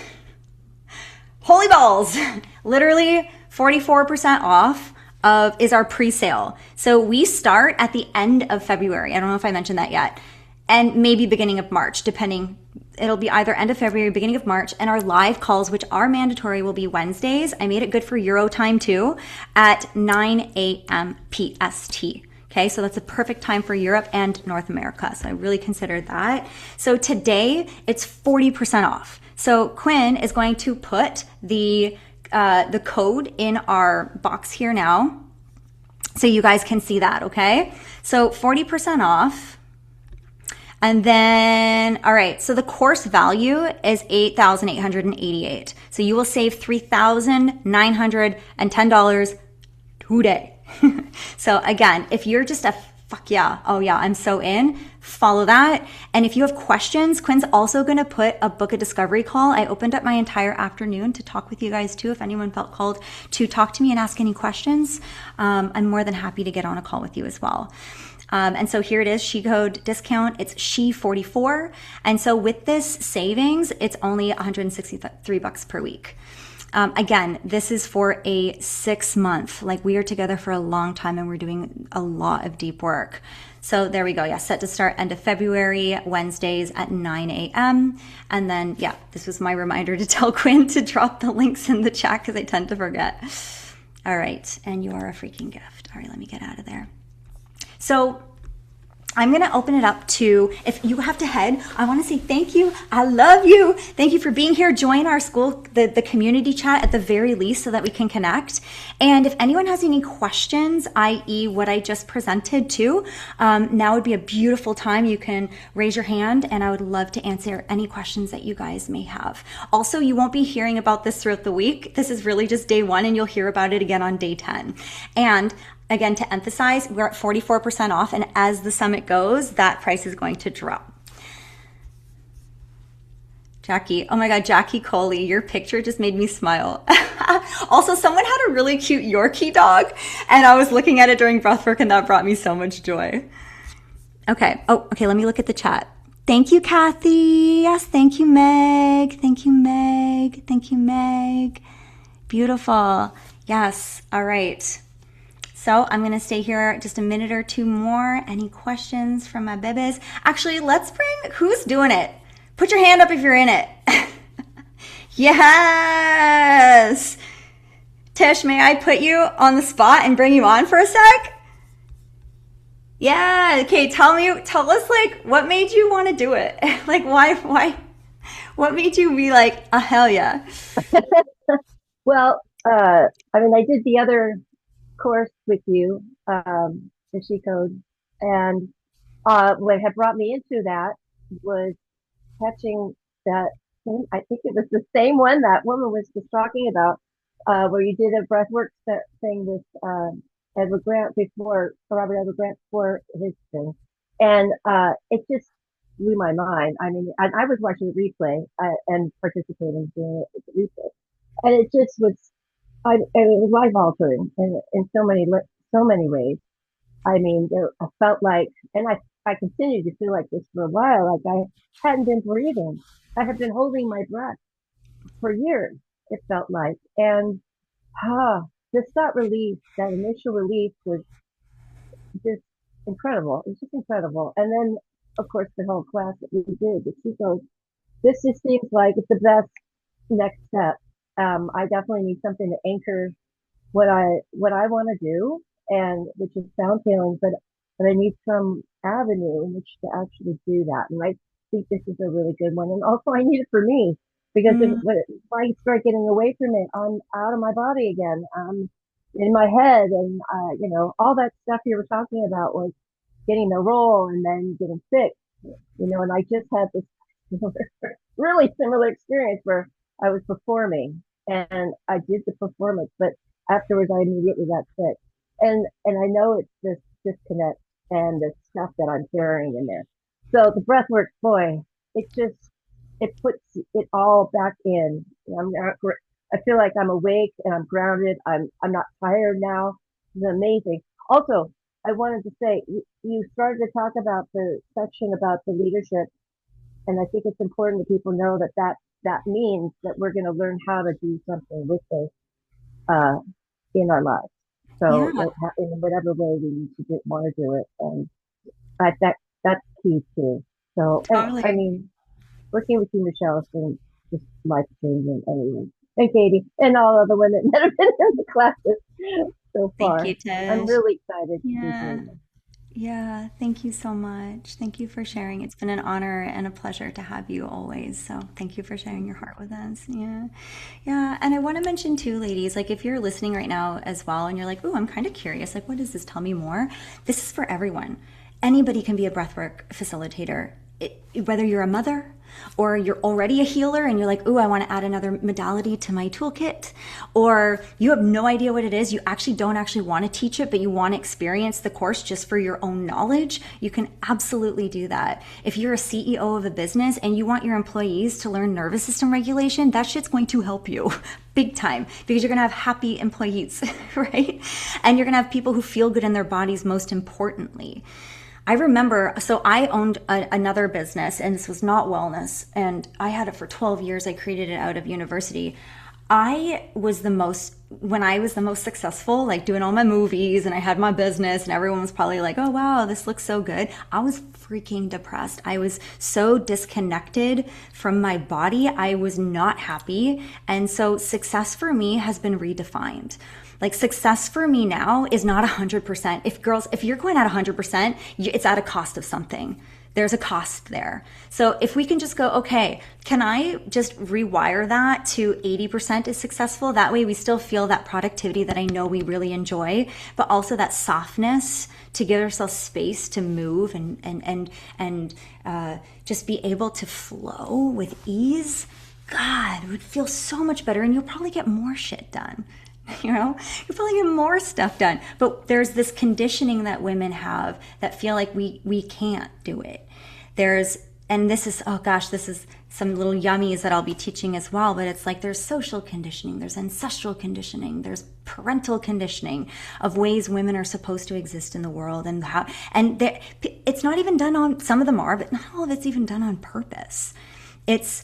Holy balls, literally 44% off is our pre-sale. So we start at the end of February. I don't know if I mentioned that yet. And maybe beginning of March, depending. It'll be either end of February, beginning of March. And our live calls, which are mandatory, will be Wednesdays. I made it good for Euro time too, at 9 a.m. PST. Okay, so that's a perfect time for Europe and North America. So I really considered that. So today it's 40% off. So Quinn is going to put the code in our box here now, so you guys can see that, okay? So 40% off. And then, all right, so the course value is $8,888. So you will save $3,910 today. So again, if you're just a fuck yeah, oh yeah, I'm so in, follow that. And if you have questions, Quinn's also going to put a book a discovery call. I opened up my entire afternoon to talk with you guys too. If anyone felt called to talk to me and ask any questions, I'm more than happy to get on a call with you as well. And so here it is, SheCode discount. It's She44. And so with this savings, it's only $163 per week. Again, this is for a 6 month, like we are together for a long time and we're doing a lot of deep work. So there we go. Yeah. Set to start end of February, Wednesdays at 9 a.m. And then, yeah, this was my reminder to tell Quinn to drop the links in the chat, because I tend to forget. All right. And you are a freaking gift. All right. Let me get out of there. So I'm going to open it up to, if you have to head, I want to say thank you. I love you. Thank you for being here. Join our school, the community chat at the very least, so that we can connect. And if anyone has any questions, i.e. what I just presented too, now would be a beautiful time. You can raise your hand and I would love to answer any questions that you guys may have. Also, you won't be hearing about this throughout the week. This is really just day 1 and you'll hear about it again on day 10. And again, to emphasize, we're at 44% off, and as the summit goes, that price is going to drop. Jackie, oh my God, Jackie Coley, your picture just made me smile. Also, someone had a really cute Yorkie dog, and I was looking at it during breathwork, and that brought me so much joy. Okay, let me look at the chat. Thank you, Kathy. Yes, thank you, Meg. Thank you, Meg. Thank you, Meg. Beautiful. Yes, all right. So I'm going to stay here just a minute or two more. Any questions from my bebes? Actually, let's bring, who's doing it? Put your hand up if you're in it. Yes. Tish, may I put you on the spot and bring you on for a sec? Yeah. Okay. Tell us like what made you want to do it? Like what made you be like, oh, hell yeah. Well, I mean, I did the other course with you, the SheCode, and what had brought me into that was catching that. I think it was the same one that woman was just talking about, where you did a breathwork thing with Edward Grant before Robert Edward Grant before his thing, and it just blew my mind. I mean, I was watching the replay and participating in the replay, and it just was. And it was life altering in so many ways. I mean, I felt like, and I continued to feel like this for a while. Like I hadn't been breathing. I had been holding my breath for years. It felt like, and just that relief, that initial relief was just incredible. It was just incredible. And then, of course, the whole class that we did, the she goes, this just seems like it's the best next step. I definitely need something to anchor what I want to do, and which is sound healing, but I need some avenue in which to actually do that. And I think this is a really good one. And also, I need it for me because Mm, if I start getting away from it, I'm out of my body again. I'm in my head, and all that stuff you were talking about was getting the role and then getting sick. And I just had this really similar experience where I was performing and I did the performance, but afterwards I immediately got sick. And I know it's this disconnect and the stuff that I'm carrying in there. So the breath work, boy, it puts it all back in. I'm not, I feel like I'm awake and I'm grounded. I'm not tired now. It's amazing. Also, I wanted to say you started to talk about the section about the leadership, and I think it's important that people know that means that we're going to learn how to do something with this uh, in our lives. So yeah, in whatever way we need to want to do it, and that's key too. So, and I totally. mean, working with you, Michelle, has been just life changing. Anyway, and Katie, and all of the women that have been in the classes so Thank far. you, I'm Tish. really excited to be Yeah. doing this. Yeah, thank you so much. Thank you for sharing. It's been an honor and a pleasure to have you always. So, thank you for sharing your heart with us. Yeah. Yeah. And I want to mention too, ladies, like if you're listening right now as well and you're like, oh, I'm kind of curious, like, what is this? Tell me more. This is for everyone. Anybody can be a breathwork facilitator. Whether you're a mother or you're already a healer and you're like, ooh, I want to add another modality to my toolkit, or you have no idea what it is, you actually don't actually want to teach it, but you want to experience the course just for your own knowledge, you can absolutely do that. If you're a CEO of a business and you want your employees to learn nervous system regulation, that shit's going to help you big time because you're going to have happy employees, right? And you're going to have people who feel good in their bodies most importantly. I remember, so I owned another business and this was not wellness. And I had it for 12 years. I created it out of university. When I was the most successful, like doing all my movies and I had my business and everyone was probably like, oh, wow, this looks so good. I was freaking depressed. I was so disconnected from my body. I was not happy. And so success for me has been redefined. Like success for me now is not 100%. If you're going at 100%, it's at a cost of something. There's a cost there. So if we can just go, okay, can I just rewire that to 80% is successful? That way we still feel that productivity that I know we really enjoy, but also that softness to give ourselves space to move and just be able to flow with ease. God, it would feel so much better and you'll probably get more shit done. You probably get more stuff done. But there's this conditioning that women have that feel like we can't do it. And this is, oh gosh, this is some little yummies that I'll be teaching as well, but it's like there's social conditioning, there's ancestral conditioning, there's parental conditioning of ways women are supposed to exist in the world it's not even done on, some of them are, but not all of it's even done on purpose. It's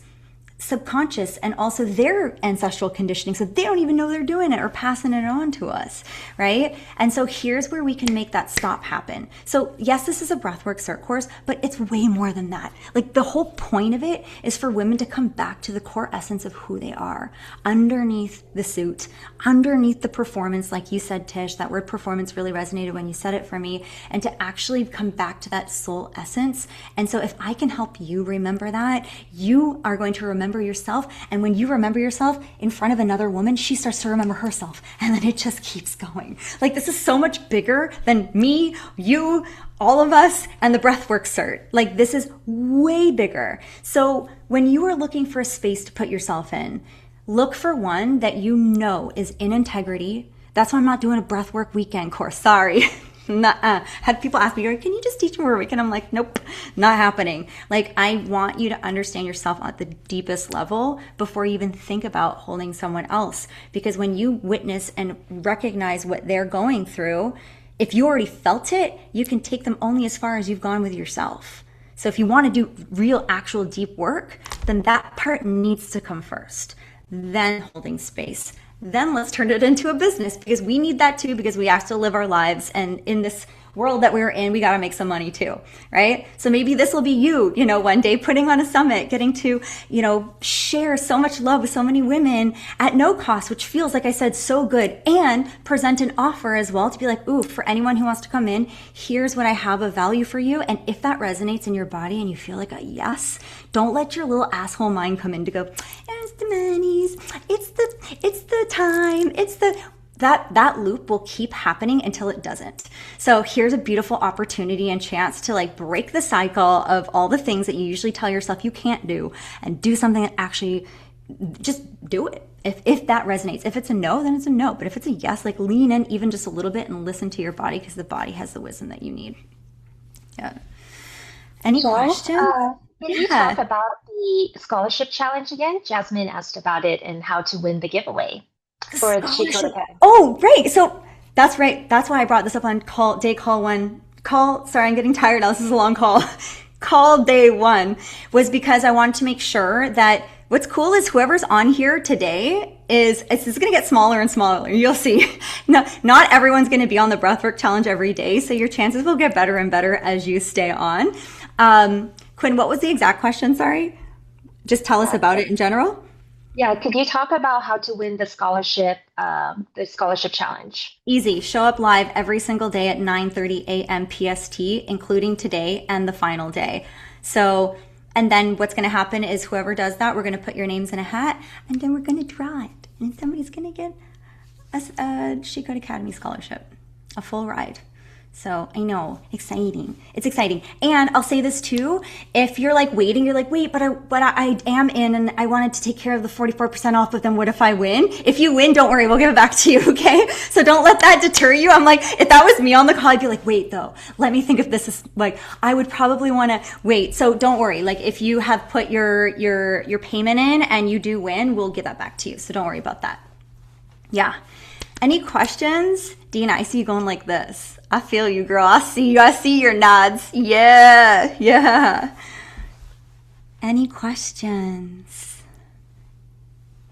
subconscious and also their ancestral conditioning, so they don't even know they're doing it or passing it on to us, right? And so here's where we can make that stop happen. So yes, this is a breathwork cert course, but it's way more than that. Like, the whole point of it is for women to come back to the core essence of who they are, underneath the suit, underneath the performance. Like you said, Tish, that word performance really resonated when you said it for me, and to actually come back to that soul essence. And so if I can help you remember that, you are going to remember yourself. And when you remember yourself in front of another woman, she starts to remember herself. And then it just keeps going. Like, this is so much bigger than me, you, all of us, and the breathwork cert. Like, this is way bigger. So when you are looking for a space to put yourself in, look for one that you know is in integrity. That's why I'm not doing a breathwork weekend course. Sorry. Had people ask me, can you just teach me more weekend? I'm like, nope, not happening. Like, I want you to understand yourself at the deepest level before you even think about holding someone else. Because when you witness and recognize what they're going through, if you already felt it, you can take them only as far as you've gone with yourself. So if you want to do real, actual deep work, then that part needs to come first. Then holding space. Then let's turn it into a business, because we need that too, because we have to live our lives. And in this world that we're in, we got to make some money too, right? So maybe this will be you, one day putting on a summit, getting to, share so much love with so many women at no cost, which feels, like I said, so good, and present an offer as well to be like, ooh, for anyone who wants to come in, here's what I have of value for you. And if that resonates in your body and you feel like a yes, don't let your little asshole mind come in to go, it's the monies, it's the time, that loop will keep happening until it doesn't. So here's a beautiful opportunity and chance to like break the cycle of all the things that you usually tell yourself you can't do, and do something that actually, just do it. If that resonates. If it's a no, then it's a no. But if it's a yes, like, lean in even just a little bit and listen to your body, because the body has the wisdom that you need. Yeah. Any questions? Can you talk about the scholarship challenge again? Jasmine asked about it and how to win the giveaway for the SheCode Academy. Oh, right. So that's right. That's why I brought this up on day call one. Sorry, I'm getting tired now. This is a long call. Call day one was because I wanted to make sure that what's cool is whoever's on here today it's going to get smaller and smaller. You'll see. No, not everyone's going to be on the breathwork challenge every day. So your chances will get better and better as you stay on. Quinn, what was the exact question? Sorry. Just tell us about it in general. Yeah, could you talk about how to win the scholarship challenge? Easy. Show up live every single day at 9:30 a.m. PST, including today and the final day. So, and then what's going to happen is whoever does that, we're going to put your names in a hat, and then we're going to draw it. And somebody's going to get a SheCode Academy scholarship, a full ride. So I know, exciting. It's exciting. And I'll say this too, if you're like waiting, you're like, wait, but I am in and I wanted to take care of the 44% off, but then what if I win? If you win, don't worry, we'll give it back to you, okay? So don't let that deter you. I'm like, if that was me on the call, I'd be like, wait though, let me think if this is like, I would probably want to wait. So don't worry. Like, if you have put your payment in and you do win, we'll give that back to you. So don't worry about that. Yeah. Any questions? Dina, I see you going like this. I feel you, girl. I see you. I see your nods. Yeah. Any questions?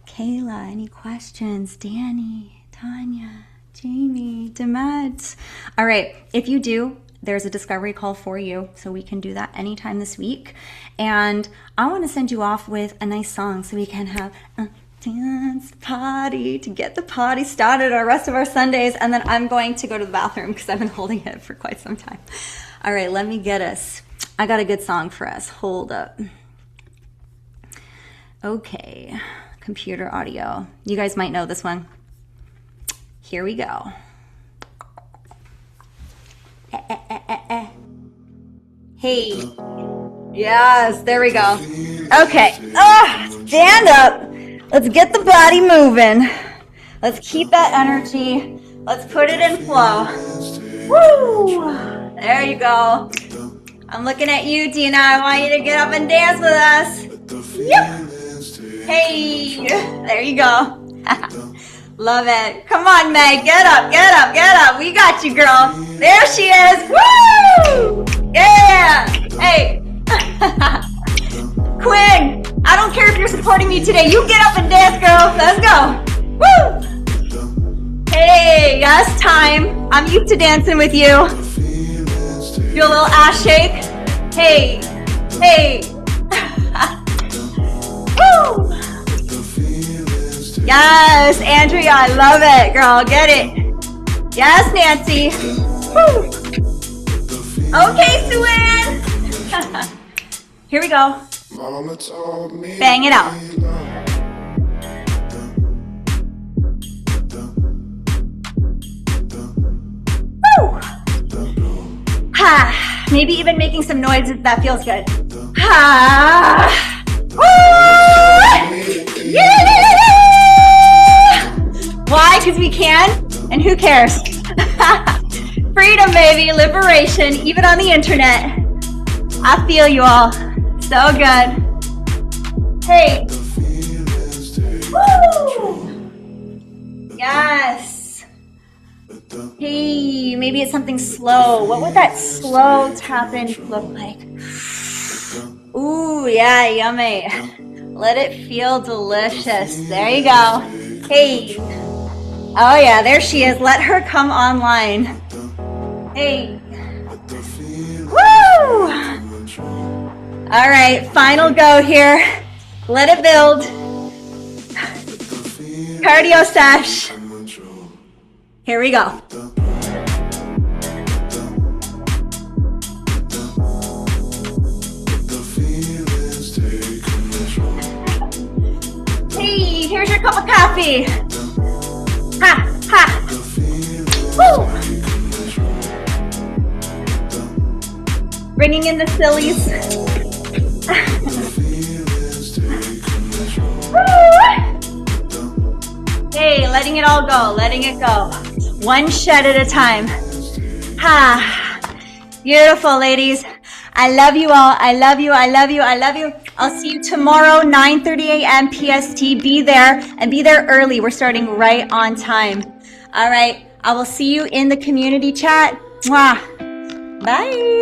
Kayla, any questions? Danny, Tanya, Jamie, Demet. All right. If you do, there's a discovery call for you. So we can do that anytime this week. And I want to send you off with a nice song so we can have a dance party to get the party started our rest of our Sundays. And then I'm going to go to the bathroom because I've been holding it for quite some time. All right, let me get us. I got a good song for us. Hold up. Okay, computer audio. You guys might know this one. Here we go. Hey. Yes, there we go. Okay. Stand up. Let's get the body moving. Let's keep that energy. Let's put it in flow. Woo! There you go. I'm looking at you, Dina. I want you to get up and dance with us. Yep. Hey. There you go. Love it. Come on, Meg. Get up, get up, get up. We got you, girl. There she is. Woo! Yeah. Hey. Quinn, I don't care if you're supporting me today. You get up and dance, girl. Let's go. Woo! Hey, yes, time. I'm used to dancing with you. Do a little ass shake. Hey, hey. Woo! Yes, Andrea, I love it, girl. Get it. Yes, Nancy. Woo! Okay, Suanne. Here we go. Bang it out. Woo! Ha! Maybe even making some noise if that feels good. Ha! Woo! Yeah! Why? Because we can? And who cares? Freedom, baby, liberation, even on the internet. I feel you all. So good. Hey. Woo! Yes. Hey, maybe it's something slow. What would that slow tap in look like? Ooh, yeah, yummy. Let it feel delicious. There you go. Hey. Oh yeah, there she is. Let her come online. Hey. Woo! All right, final go here. Let it build. Cardio sesh. Here we go. Hey, here's your cup of coffee. Ha, ha. Woo! Bringing in the sillies. Hey, letting it all go, letting it go. One shed at a time. Ha. Beautiful, ladies. I love you all. I love you. I love you. I love you. I'll see you tomorrow, 9:30 a.m. PST. Be there and be there early. We're starting right on time. All right. I will see you in the community chat. Mwah. Bye.